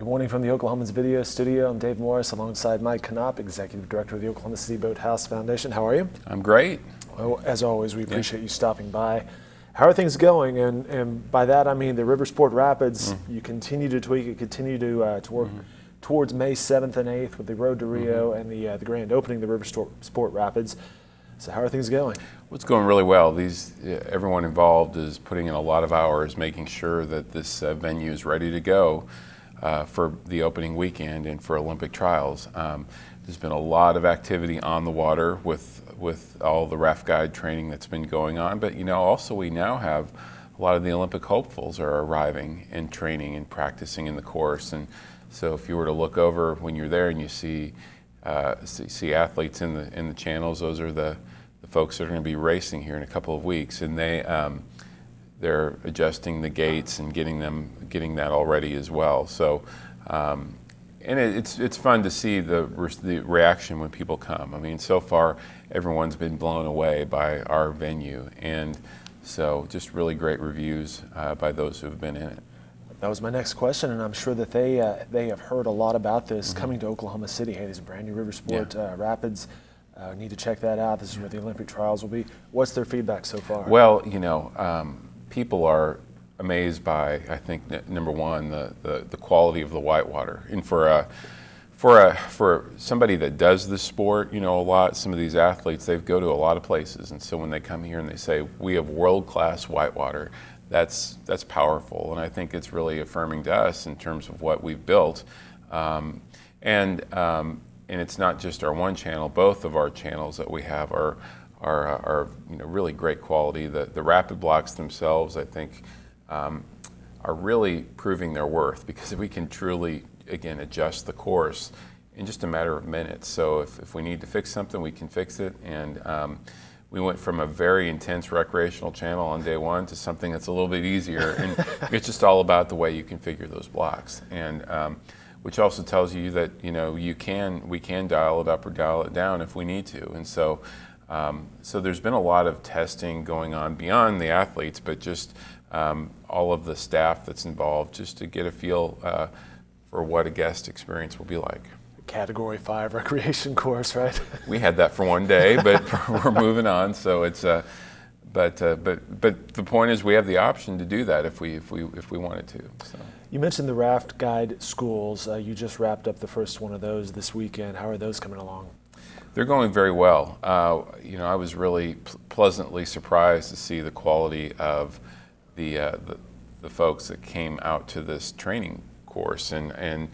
Good morning from the Oklahoman's Video Studio. I'm Dave Morris alongside Mike Knopp, Executive Director of the Oklahoma City Boathouse Foundation. How are you? I'm great. Well, as always, we appreciate you stopping by. How are things going? And by that I mean the Riversport Rapids. You continue to tweak it, continue to work towards May 7th and 8th with the Road to Rio and the grand opening of the Riversport Rapids. So how are things going? Well, it's going really well. Everyone involved is putting in a lot of hours making sure that this venue is ready to go for the opening weekend and for Olympic trials. There's been a lot of activity on the water with all the raft guide training that's been going on, but also we now have a lot of the Olympic hopefuls are arriving and training and practicing in the course. And so if you were to look over when you're there and you see athletes in the channels, those are the folks that are going to be racing here in a couple of weeks, and they're adjusting the gates and getting that all ready as well. So, and it's fun to see the reaction when people come. I mean, so far everyone's been blown away by our venue, and so just really great reviews by those who have been in it. That was my next question, and I'm sure that they have heard a lot about this coming to Oklahoma City. Hey, there's a brand new Riversport Rapids. Need to check that out. This is where the Olympic trials will be. What's their feedback so far? Well, people are amazed by, I think, number one, the quality of the whitewater. And for somebody that does this sport, a lot, some of these athletes, they go to a lot of places, and so when they come here and they say, we have world-class whitewater, that's powerful, and I think it's really affirming to us in terms of what we've built. And it's not just our one channel. Both of our channels that we have are really great quality. The rapid blocks themselves, I think, are really proving their worth because we can truly, again, adjust the course in just a matter of minutes. So if we need to fix something, we can fix it. And we went from a very intense recreational channel on day one to something that's a little bit easier. And it's just all about the way you configure those blocks. And which also tells you that we can dial it up or dial it down if we need to. And so there's been a lot of testing going on beyond the athletes, but just all of the staff that's involved, just to get a feel for what a guest experience will be like. Category 5 recreation course, right? We had that for one day, but we're moving on. So it's but the point is we have the option to do that if we wanted to. So. You mentioned the raft guide schools. You just wrapped up the first one of those this weekend. How are those coming along? They're going very well. I was really pleasantly surprised to see the quality of the folks that came out to this training course, and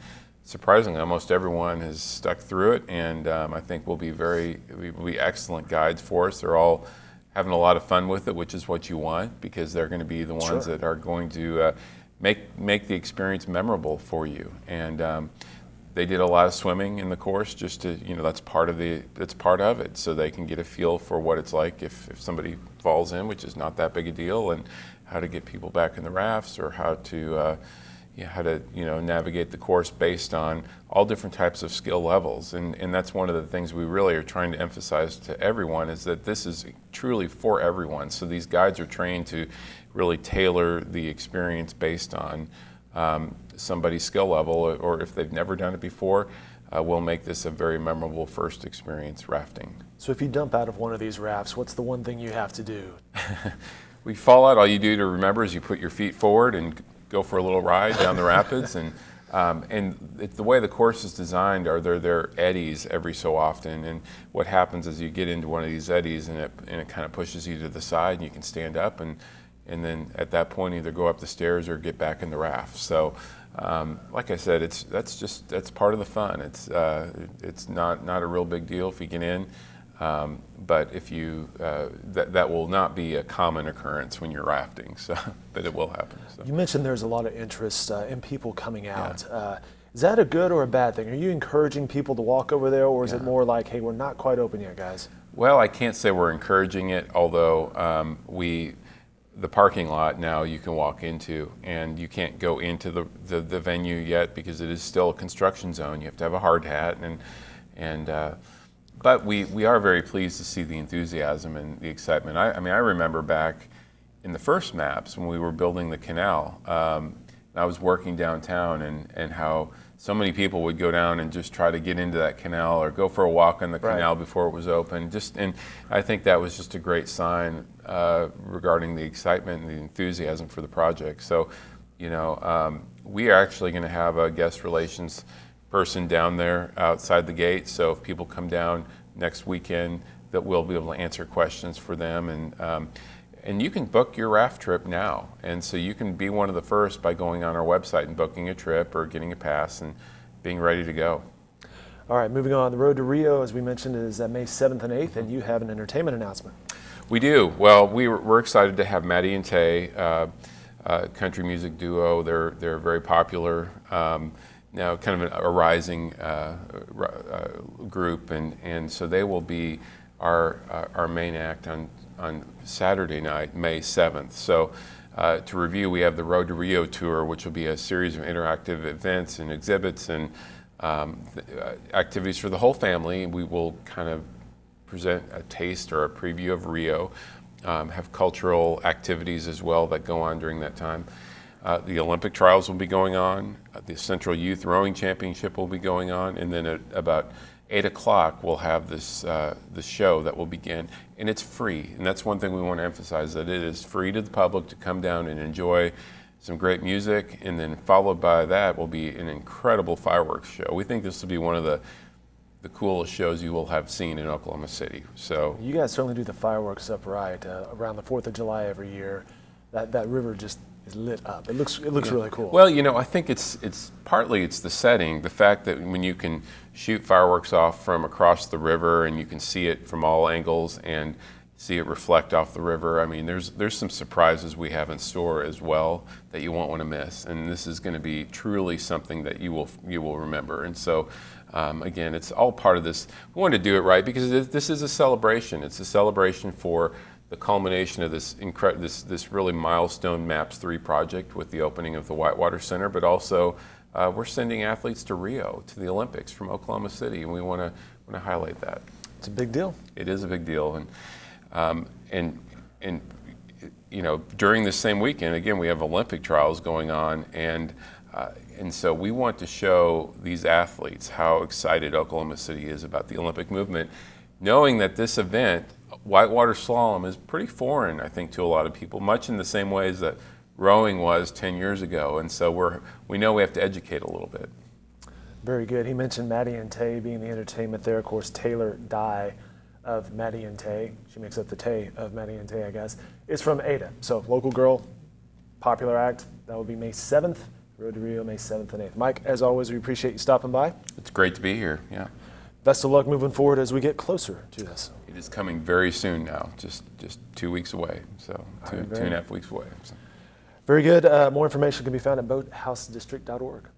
surprisingly, almost everyone has stuck through it, and I think will be excellent guides for us. They're all having a lot of fun with it, which is what you want, because they're going to be the ones that are going to make the experience memorable for you. And they did a lot of swimming in the course, just to that's part of it, so they can get a feel for what it's like if somebody falls in, which is not that big a deal, and how to get people back in the rafts, or how to navigate the course based on all different types of skill levels. And that's one of the things we really are trying to emphasize to everyone, is that this is truly for everyone. So these guides are trained to really tailor the experience based on somebody's skill level, or if they've never done it before, we'll make this a very memorable first experience rafting. So if you dump out of one of these rafts, what's the one thing you have to do? We fall out, all you do to remember is you put your feet forward and go for a little ride down the rapids. And the way the course is designed, there are eddies every so often, and what happens is you get into one of these eddies and it kind of pushes you to the side, and you can stand up, and then at that point either go up the stairs or get back in the raft. So like I said, that's part of the fun. It's not a real big deal if you get in. But if you that will not be a common occurrence when you're rafting, so but it will happen. So. You mentioned there's a lot of interest in people coming out. Yeah. Is that a good or a bad thing? Are you encouraging people to walk over there, or is it more like, hey, we're not quite open yet, guys? Well, I can't say we're encouraging it, although the parking lot now you can walk into, and you can't go into the venue yet because it is still a construction zone. You have to have a hard hat, but we are very pleased to see the enthusiasm and the excitement. I mean, I remember back in the first maps when we were building the canal, I was working downtown, and how so many people would go down and just try to get into that canal or go for a walk on the canal before it was open. And I think that was just a great sign regarding the excitement and the enthusiasm for the project. So, we are actually going to have a guest relations person down there outside the gate. So if people come down next weekend, that we'll be able to answer questions for them. And you can book your raft trip now. And so you can be one of the first by going on our website and booking a trip or getting a pass and being ready to go. All right, moving on. The Road to Rio, as we mentioned, is May 7th and 8th, and you have an entertainment announcement. We do. Well, we're excited to have Maddie and Tae, country music duo. They're very popular. Now kind of a rising group, and so they will be our main act on Saturday night, May 7th. So to review, we have the Road to Rio tour, which will be a series of interactive events and exhibits and activities for the whole family. We will kind of present a taste or a preview of Rio, have cultural activities as well that go on during that time. The Olympic trials will be going on, the Central Youth Rowing Championship will be going on, and then at about 8 o'clock we'll have this show that will begin, and it's free. And that's one thing we want to emphasize, that it is free to the public to come down and enjoy some great music, and then followed by that will be an incredible fireworks show. We think this will be one of the coolest shows you will have seen in Oklahoma City. So you guys certainly do the fireworks up right around the 4th of July every year. That river just is lit up. It looks really cool. Well, I think it's partly the setting, the fact that when you can shoot fireworks off from across the river and you can see it from all angles and see it reflect off the river. I mean, there's some surprises we have in store as well that you won't want to miss, and this is going to be truly something that you will remember. And so, again, it's all part of this. We wanted to do it right because this is a celebration. It's a celebration for the culmination of this really milestone MAPS 3 project with the opening of the Whitewater Center, but also we're sending athletes to Rio, to the Olympics from Oklahoma City, and we want to highlight that. It's a big deal. It is a big deal, and during this same weekend, again, we have Olympic trials going on, and so we want to show these athletes how excited Oklahoma City is about the Olympic movement, knowing that this event, whitewater slalom, is pretty foreign, I think, to a lot of people, much in the same ways that rowing was 10 years ago. And so we know we have to educate a little bit. Very good. He mentioned Maddie and Tae being the entertainment there. Of course, Taylor Dye of Maddie and Tae, she makes up the Tae of Maddie and Tae, I guess, is from Ada. So local girl, popular act. That will be May 7th. Road to Rio, May 7th and 8th. Mike, as always, we appreciate you stopping by. It's great to be here, yeah. Best of luck moving forward as we get closer to this. It is coming very soon now, just 2 weeks away, so 2.5 weeks away. So. Very good. More information can be found at boathouseddistrict.org.